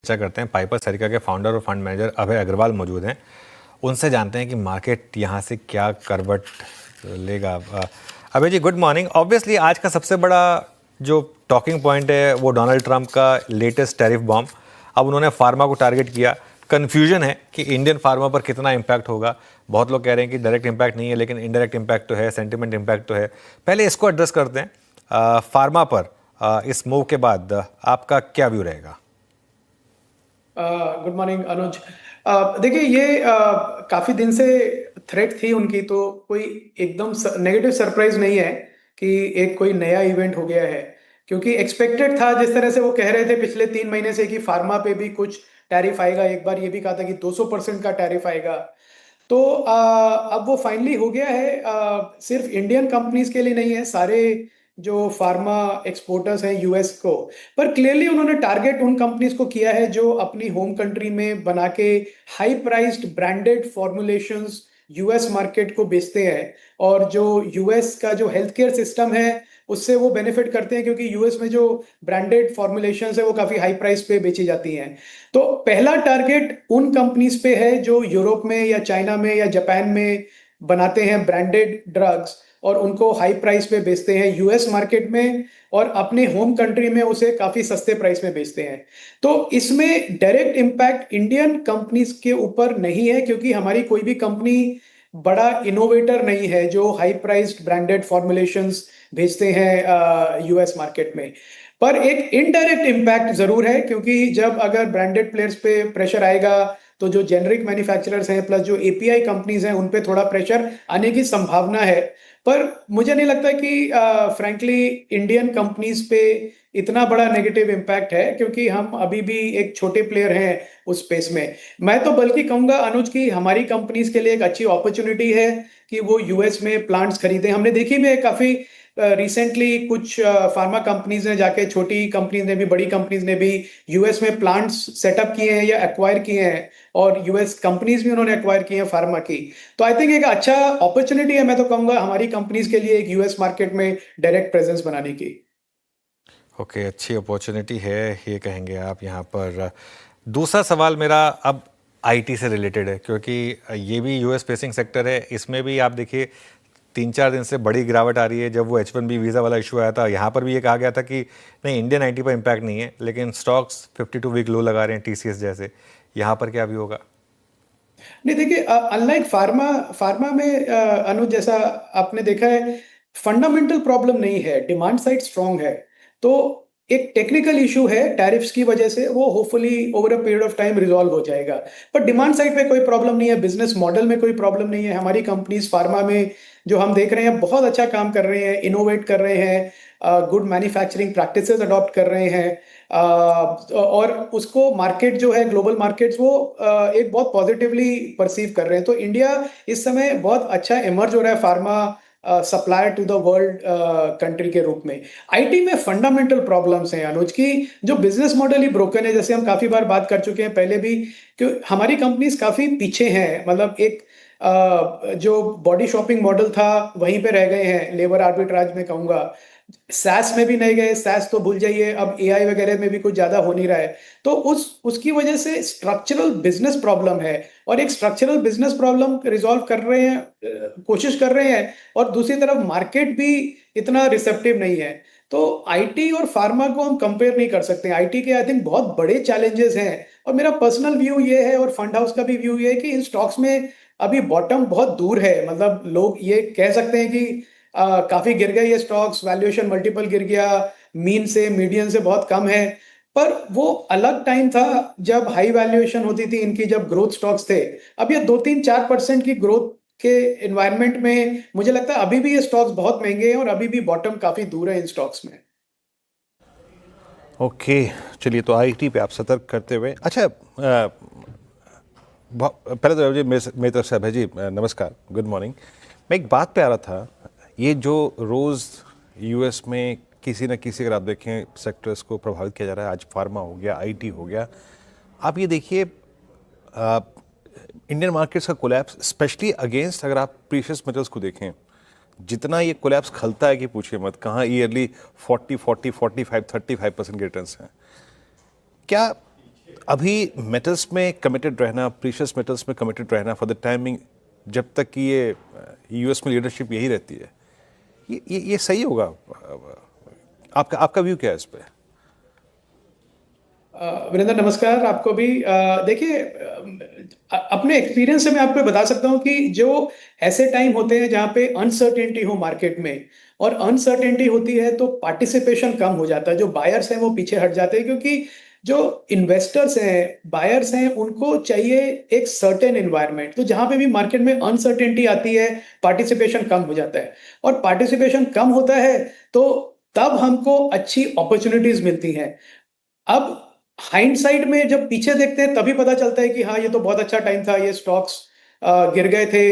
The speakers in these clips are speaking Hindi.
चर्चा करते हैं। पाइपर सरिता के फाउंडर और फंड मैनेजर अभय अग्रवाल मौजूद हैं। उनसे जानते हैं कि मार्केट यहाँ से क्या करवट लेगा। अभय जी, गुड मॉर्निंग। ऑब्वियसली आज का सबसे बड़ा जो टॉकिंग पॉइंट है वो डोनाल्ड ट्रंप का लेटेस्ट टैरिफ बॉम्ब। अब उन्होंने फार्मा को टारगेट किया। कन्फ्यूजन है कि इंडियन फार्मा पर कितना इम्पैक्ट होगा। बहुत लोग कह रहे हैं कि डायरेक्ट इम्पैक्ट नहीं है, लेकिन इनडायरेक्ट इम्पैक्ट तो है, सेंटिमेंट इम्पैक्ट तो है। पहले इसको एड्रेस करते हैं। फार्मा पर इस मूव के बाद आपका क्या व्यू रहेगा? गुड मॉर्निंग अनुज। देखिए ये काफी दिन से थ्रेट थी उनकी, तो कोई एकदम नेगेटिव सरप्राइज नहीं है कि एक कोई नया इवेंट हो गया है, क्योंकि एक्सपेक्टेड था। जिस तरह से वो कह रहे थे पिछले 3 महीने से कि फार्मा पे भी कुछ टैरिफ आएगा, एक बार ये भी कहा था कि 200% का टैरिफ आएगा। तो अब वो फाइनली हो गया है। सिर्फ इंडियन कंपनीज के लिए नहीं है, सारे जो फार्मा एक्सपोर्टर्स हैं यूएस को, पर क्लियरली उन्होंने टारगेट उन कंपनीज को किया है जो अपनी होम कंट्री में बना के high priced branded formulations US market को बेचते हैं। और जो यूएस का जो हेल्थ केयर सिस्टम है उससे वो बेनिफिट करते हैं, क्योंकि यूएस में जो ब्रांडेड फॉर्मुलेशंस है वो काफी हाई प्राइस पे बेची जाती हैं। तो पहला टारगेट उन कंपनीज पे है जो यूरोप में या चाइना में या जापान में बनाते हैं ब्रांडेड ड्रग्स और उनको हाई प्राइस पे बेचते हैं यूएस मार्केट में, और अपने होम कंट्री में उसे काफी सस्ते प्राइस में बेचते हैं। तो इसमें डायरेक्ट इंपैक्ट इंडियन कंपनीज के ऊपर नहीं है, क्योंकि हमारी कोई भी कंपनी बड़ा इनोवेटर नहीं है जो हाई प्राइस्ड ब्रांडेड फॉर्मुलेशंस भेजते हैं यूएस मार्केट में। पर एक इनडायरेक्ट इम्पैक्ट जरूर है, क्योंकि जब अगर ब्रांडेड प्लेयर्स पे प्रेशर आएगा तो जो जेनरिक मैन्युफैक्चरर्स हैं प्लस जो एपीआई कंपनीज हैं उन पे थोड़ा प्रेशर आने की संभावना है। पर मुझे नहीं लगता कि फ्रैंकली इंडियन कंपनीज पे इतना बड़ा नेगेटिव इम्पैक्ट है, क्योंकि हम अभी भी एक छोटे प्लेयर हैं उस स्पेस में। मैं तो बल्कि कहूंगा अनुज की हमारी कंपनीज के लिए एक अच्छी अपॉर्चुनिटी है कि वो यूएस में प्लांट्स खरीदें। हमने देखी में काफी रिसेंटली कुछ फार्मा कंपनीज ने जाके, छोटी कंपनीज ने भी बड़ी कंपनीज ने भी यूएस में प्लांट्स सेटअप किए हैं या एक्वायर किए हैं, और यूएस कंपनीज भी उन्होंने एक्वायर की हैं फार्मा की। तो आई थिंक एक अच्छा अपॉर्चुनिटी है, मैं तो कहूंगा हमारी कंपनीज के लिए एक यूएस मार्केट में डायरेक्ट प्रेजेंस बनाने की। ओके, अच्छी अपॉर्चुनिटी है ये कहेंगे आप यहाँ पर। दूसरा सवाल मेरा अब आईटी से रिलेटेड है, क्योंकि ये भी यूएस फेसिंग सेक्टर है। इसमें भी आप देखिए 3-4 दिन से बड़ी गिरावट आ रही है। जब वो H1B वीज़ा वाला इशू आया था, यहाँ पर भी ये कहा गया था कि नहीं, इंडियन आईटी पर इम्पैक्ट नहीं है, लेकिन स्टॉक्स 52 वीक लो लगा रहे हैं टीसीएस जैसे। यहाँ पर क्या भी होगा? नहीं देखिए, अनलाइक फार्मा फार्मा में अनुज, जैसा आपने देखा है, फंडामेंटल प्रॉब्लम नहीं है, डिमांड साइड स्ट्रांग है। तो एक टेक्निकल इशू है टैरिफ्स की वजह से, वो hopefully over a period of time resolve हो जाएगा। पर डिमांड साइड पे कोई प्रॉब्लम नहीं है, बिजनेस मॉडल में कोई प्रॉब्लम नहीं है। हमारी कंपनीज फार्मा में जो हम देख रहे हैं बहुत अच्छा काम कर रहे हैं, इनोवेट कर रहे हैं, गुड मैन्युफैक्चरिंग प्रैक्टिसेस अडॉप्ट कर रहे हैं। और उसको मार्केट जो है, ग्लोबल मार्केट्स, वो एक बहुत पॉजिटिवली परसीव कर रहे हैं। तो इंडिया इस समय बहुत अच्छा इमर्ज हो रहा है pharma supplier to the world country के रूप में। आईटी में फंडामेंटल प्रॉब्लम्स हैं अनुज की, जो बिजनेस मॉडल ही ब्रोकन है। जैसे हम काफी बार बात कर चुके हैं पहले भी कि हमारी कंपनीज काफी पीछे हैं। मतलब एक जो बॉडी शॉपिंग मॉडल था वहीं पे रह गए हैं, लेबर आर्बिट्राज में कहूंगा। सैस में भी नहीं गए, सैस तो भूल जाइए, अब एआई वगैरह में भी कुछ ज्यादा हो नहीं रहा है। तो उसकी वजह से स्ट्रक्चरल बिजनेस प्रॉब्लम है, और एक स्ट्रक्चरल बिजनेस प्रॉब्लम रिजॉल्व कर रहे हैं, कोशिश कर रहे हैं। और दूसरी तरफ मार्केट भी इतना रिसेप्टिव नहीं है। तो आईटी और फार्मा को हम कंपेयर नहीं कर सकते। आईटी के आई थिंक बहुत बड़े चैलेंजेस हैं, और मेरा पर्सनल व्यू ये है और फंड हाउस का भी व्यू ये है कि इन स्टॉक्स में अभी बॉटम बहुत दूर है। मतलब लोग ये कह सकते हैं कि काफी गिर गए ये स्टॉक्स, वैल्यूएशन मल्टीपल गिर गया, मीन से मीडियन से बहुत कम है। पर वो अलग टाइम था जब हाई वैल्यूएशन होती थी इनकी, जब ग्रोथ स्टॉक्स थे। अब ये 2-3-4% की ग्रोथ के एनवायरनमेंट में मुझे लगता है अभी भी ये स्टॉक्स बहुत महंगे हैं, और अभी भी बॉटम काफी दूर है इन स्टॉक्स में। ओके, चलिए, तो आईटी पे आप सतर्क करते हुए, अच्छा, पहले तो जी मेरी तरफ से अभय जी नमस्कार, गुड मॉर्निंग। मैं एक बात पे आ रहा था, ये जो रोज़ यूएस में किसी न किसी, अगर आप देखें, सेक्टर्स को प्रभावित किया जा रहा है। आज फार्मा हो गया, आईटी हो गया। आप ये देखिए, इंडियन मार्केट्स का कोलैप्स, स्पेशली अगेंस्ट, अगर आप प्रीशियस मेटल्स को देखें, जितना ये कोलैप्स खलता है कि पूछिए मत। कहाँ ईयरली 40, 45, 35% के रिटर्न्स हैं। क्या अभी मेटल्स में कमिटेड रहना, प्रीशियस मेटल्स में कमिटेड रहना फॉर द टाइमिंग, जब तक कि ये यूएस में लीडरशिप यही रहती है, ये सही होगा? आपका आपका व्यू क्या है इस पे? वीरेंद्र नमस्कार आपको भी। देखिए, अपने एक्सपीरियंस से मैं आपको बता सकता हूं कि जो ऐसे टाइम होते हैं जहां पे अनसर्टेनिटी हो मार्केट में, और अनसर्टेनिटी होती है तो पार्टिसिपेशन कम हो जाता है, जो बायर्स हैं वो पीछे हट जाते हैं, क्योंकि जो इन्वेस्टर्स हैं, बायर्स हैं, उनको चाहिए एक सर्टेन एनवायरनमेंट। तो जहां पे भी मार्केट में अनसर्टेनिटी आती है, पार्टिसिपेशन कम हो जाता है, और पार्टिसिपेशन कम होता है तो तब हमको अच्छी अपॉर्चुनिटीज मिलती हैं। अब हाइंडसाइड में जब पीछे देखते हैं तभी पता चलता है कि हाँ, ये तो बहुत अच्छा टाइम था, ये स्टॉक्स गिर गए थे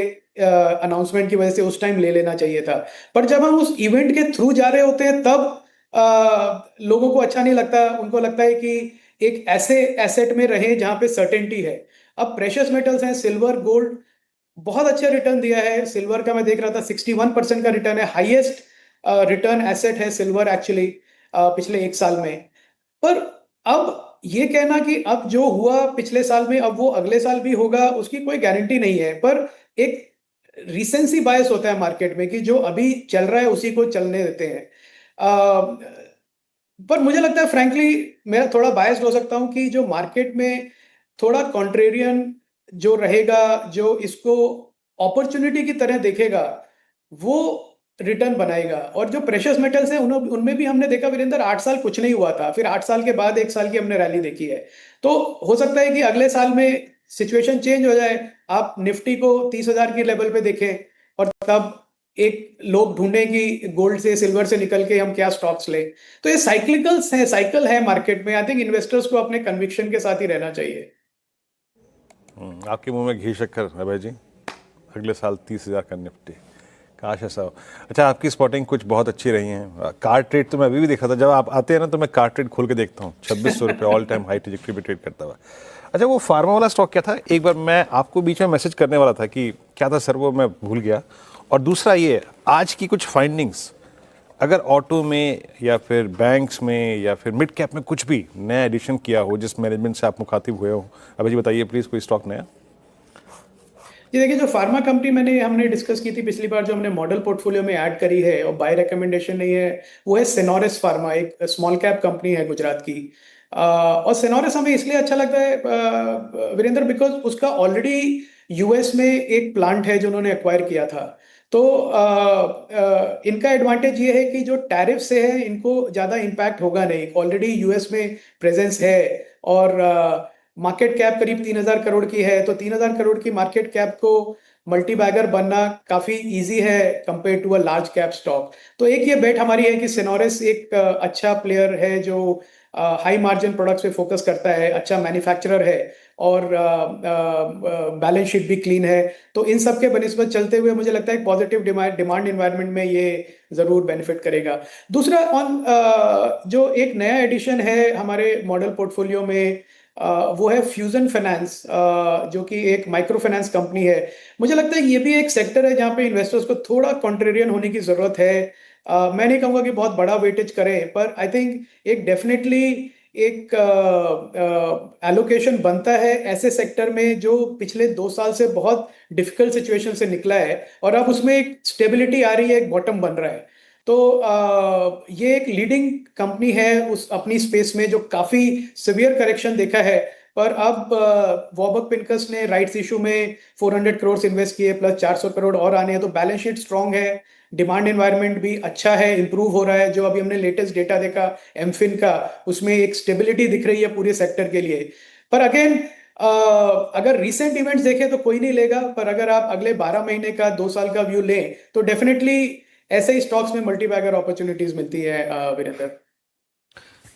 अनाउंसमेंट की वजह से, उस टाइम ले लेना चाहिए था। पर जब हम उस इवेंट के थ्रू जा रहे होते हैं तब लोगों को अच्छा नहीं लगता, उनको लगता है कि एक ऐसे एसेट में रहे जहां पे सर्टेनिटी है। अब प्रेशियस मेटल्स हैं, सिल्वर, गोल्ड, बहुत अच्छा रिटर्न दिया है। सिल्वर का मैं देख रहा था 61% का रिटर्न है, हाईएस्ट रिटर्न एसेट है सिल्वर एक्चुअली पिछले एक साल में। पर अब ये कहना कि अब जो हुआ पिछले साल में अब वो अगले साल भी होगा, उसकी कोई गारंटी नहीं है। पर एक रिसेंसी बायस होता है मार्केट में कि जो अभी चल रहा है उसी को चलने देते हैं। पर मुझे लगता है फ्रैंकली, मैं थोड़ा बायस्ड हो सकता हूं कि जो मार्केट में थोड़ा कॉन्ट्रेरियन जो रहेगा, जो इसको अपॉर्चुनिटी की तरह देखेगा, वो रिटर्न बनाएगा। और जो प्रेशियस मेटल्स हैं उनमें भी हमने देखा वीरेंद्र, 8 साल कुछ नहीं हुआ था, फिर 8 साल के बाद 1 साल की हमने रैली देखी है। तो हो सकता है कि अगले साल में सिचुएशन चेंज हो जाए, आप निफ्टी को 30,000 की लेवल पे देखें, और तब एक लोग ढूंढें कि गोल्ड से, सिल्वर से निकल के हम क्या स्टॉक्स लें। तो ये साइक्लिकल्स है, साइकिल है मार्केट में। आई थिंक इन्वेस्टर्स को अपने कन्विक्शन के साथ ही रहना चाहिए। आपके मुंह में घी शक्कर अभय जी, अगले साल 30,000 का निफ्टी, काश ऐसा हो। अच्छा, आपकी स्पॉटिंग कुछ बहुत अच्छी रही हैं। कार ट्रेड तो मैं अभी भी देखा था, जब आप आते हैं ना तो मैं कार ट्रेड खोल के देखता हूँ, 2600 रुपये ऑल टाइम हाई ट्रेजेक्टरी पे ट्रेड करता हुआ। अच्छा, वो फार्मा वाला स्टॉक क्या था? एक बार मैं आपको बीच में मैसेज करने वाला था कि क्या था सर, वो मैं भूल गया। और दूसरा ये, आज की कुछ फाइंडिंग्स, अगर ऑटो में या फिर बैंक्स में या फिर मिड कैप में कुछ भी नया एडिशन किया हो, जिस मैनेजमेंट से आप मुखातिब हुए हो, अभी जी बताइए प्लीज़, कोई स्टॉक नया। ये देखिए, जो फार्मा कंपनी हमने डिस्कस की थी पिछली बार, जो हमने मॉडल पोर्टफोलियो में ऐड करी है और बाय रिकमेंडेशन नहीं है, वो है सेनोरिस फार्मा, एक स्मॉल कैप कंपनी है गुजरात की। और सेनोरिस हमें इसलिए अच्छा लगता है वीरेंद्र, बिकॉज उसका ऑलरेडी यूएस में एक प्लांट है जो उन्होंने एक्वायर किया था। तो इनका एडवांटेज ये है कि जो टैरिफ से है इनको ज़्यादा इम्पैक्ट होगा नहीं, ऑलरेडी यूएस में प्रेजेंस है। और मार्केट कैप करीब 3,000 करोड़ की है, तो 3,000 करोड़ की मार्केट कैप को मल्टी बैगर बनना काफी इजी है compare to a large cap stock. तो एक ये बेट हमारी है कि सेनोरिस एक अच्छा प्लेयर है जो हाई मार्जिन प्रोडक्ट्स पे फोकस करता है, अच्छा मैन्युफैक्चरर है, और बैलेंस शीट भी क्लीन है। तो इन सब के बनिस्बत चलते हुए मुझे लगता है पॉजिटिव डिमांड इन्वायरमेंट में ये जरूर बेनिफिट करेगा। दूसरा, ऑन जो एक नया एडिशन है हमारे मॉडल पोर्टफोलियो में, वो है फ्यूजन फाइनेंस, जो कि एक माइक्रो फाइनेंस कंपनी है। मुझे लगता है ये भी एक सेक्टर है जहां पे इन्वेस्टर्स को थोड़ा कॉन्ट्रेरियन होने की जरूरत है। मैं नहीं कहूंगा कि बहुत बड़ा वेटेज करें, पर आई थिंक एक डेफिनेटली एक एलोकेशन बनता है ऐसे सेक्टर में जो पिछले 2 साल से बहुत डिफिकल्ट सिचुएशन से निकला है, और अब उसमें एक स्टेबिलिटी आ रही है, एक बॉटम बन रहा है। तो ये एक लीडिंग कंपनी है उस अपनी स्पेस में, जो काफी सिवियर करेक्शन देखा है। पर अब वॉबक पिंकस ने राइट्स इशू में 400 करोड़ इन्वेस्ट किए, प्लस 400 करोड़ और आने हैं, तो बैलेंस शीट स्ट्रांग है, डिमांड एनवायरनमेंट भी अच्छा है, इंप्रूव हो रहा है। जो अभी हमने लेटेस्ट डेटा देखा एमफिन का, उसमें एक स्टेबिलिटी दिख रही है पूरे सेक्टर के लिए। पर अगेन, अगर रिसेंट इवेंट्स देखें तो कोई नहीं लेगा, पर अगर आप अगले 12 महीने का, 2 साल का व्यू लें तो डेफिनेटली ऐसे ही स्टॉक्स में मल्टी बैगर अपॉर्चुनिटीज मिलती है वीरेंद्र।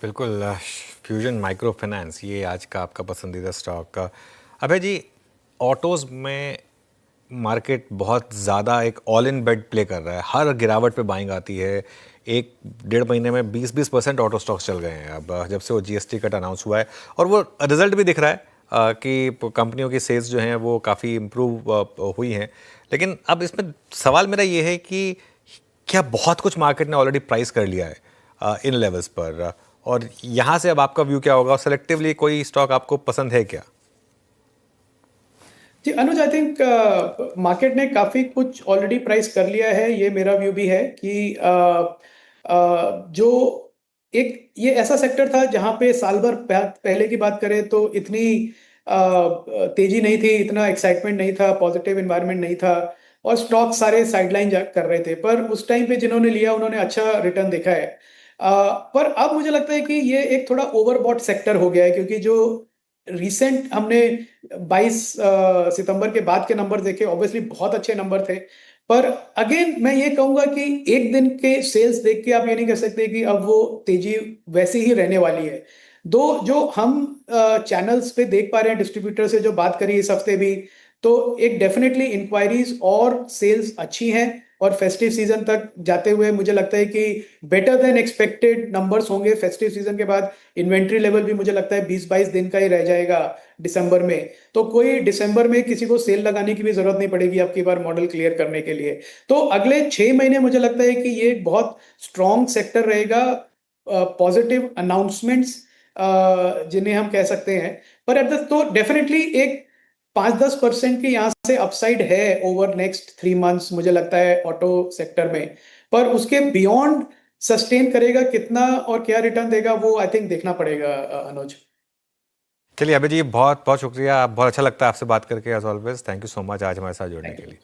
बिल्कुल। फ्यूजन माइक्रो फाइनेंस, ये आज का आपका पसंदीदा स्टॉक का। अभय जी, ऑटोज़ में मार्केट बहुत ज़्यादा एक ऑल इन बेड प्ले कर रहा है, हर गिरावट पे बाइंग आती है। 1-1.5 महीने में 20% ऑटो स्टॉक्स चल गए हैं अब, जब से वो जीएसटी कट अनाउंस हुआ है। और वो रिजल्ट भी दिख रहा है कि कंपनियों की सेल्स जो हैं वो काफ़ी इम्प्रूव हुई हैं। लेकिन अब इसमें सवाल मेरा ये है कि क्या बहुत कुछ मार्केट ने ऑलरेडी प्राइस कर लिया है इन लेवल्स पर? और यहाँ से अब आपका व्यू क्या होगा, और सेलेक्टिवली कोई स्टॉक आपको पसंद है क्या? जी अनुज, आई थिंक मार्केट ने काफी कुछ ऑलरेडी प्राइस कर लिया है। ये मेरा व्यू भी है कि जो एक ये ऐसा सेक्टर था जहां पे साल भर पहले की बात करें तो इतनी तेजी नहीं थी, इतना एक्साइटमेंट नहीं था, पॉजिटिव एनवायरनमेंट नहीं था, और स्टॉक सारे साइडलाइन कर रहे थे। पर उस टाइम पे जिन्होंने लिया उन्होंने अच्छा रिटर्न देखा है। पर अब मुझे लगता है कि ये एक थोड़ा ओवरबॉट सेक्टर हो गया है, क्योंकि जो रिसेंट हमने 22 सितंबर के बाद के नंबर देखे, ऑब्वियसली बहुत अच्छे नंबर थे। पर अगेन मैं ये कहूंगा कि एक दिन के सेल्स देख के आप ये नहीं कह सकते कि अब वो तेजी वैसी ही रहने वाली है। दो जो हम चैनल्स पे देख पा रहे हैं, डिस्ट्रीब्यूटर से जो बात करी इस हफ्ते भी, तो एक डेफिनेटली इंक्वायरीज और सेल्स अच्छी हैं, और फेस्टिव सीजन तक जाते हुए मुझे लगता है कि बेटर देन एक्सपेक्टेड नंबर्स होंगे। फेस्टिव सीजन के बाद इन्वेंट्री लेवल भी मुझे लगता है 20-22 दिन का ही रह जाएगा दिसंबर में, तो कोई दिसंबर में किसी को सेल लगाने की भी जरूरत नहीं पड़ेगी आपकी बार मॉडल क्लियर करने के लिए। तो अगले 6 महीने मुझे लगता है कि ये एक बहुत स्ट्रॉन्ग सेक्टर रहेगा। पॉजिटिव अनाउंसमेंट्स जिन्हें हम कह सकते हैं, पर एट द तो डेफिनेटली एक 5-10% की यहाँ से अपसाइड है ओवर नेक्स्ट 3 मंथ्स मुझे लगता है ऑटो सेक्टर में। पर उसके बियॉन्ड सस्टेन करेगा कितना और क्या रिटर्न देगा, वो आई थिंक देखना पड़ेगा अनुज। चलिए अभय जी, बहुत बहुत शुक्रिया, बहुत अच्छा लगता है आपसे बात करके as always. Thank you so much आज हमारे साथ जुड़ने के लिए।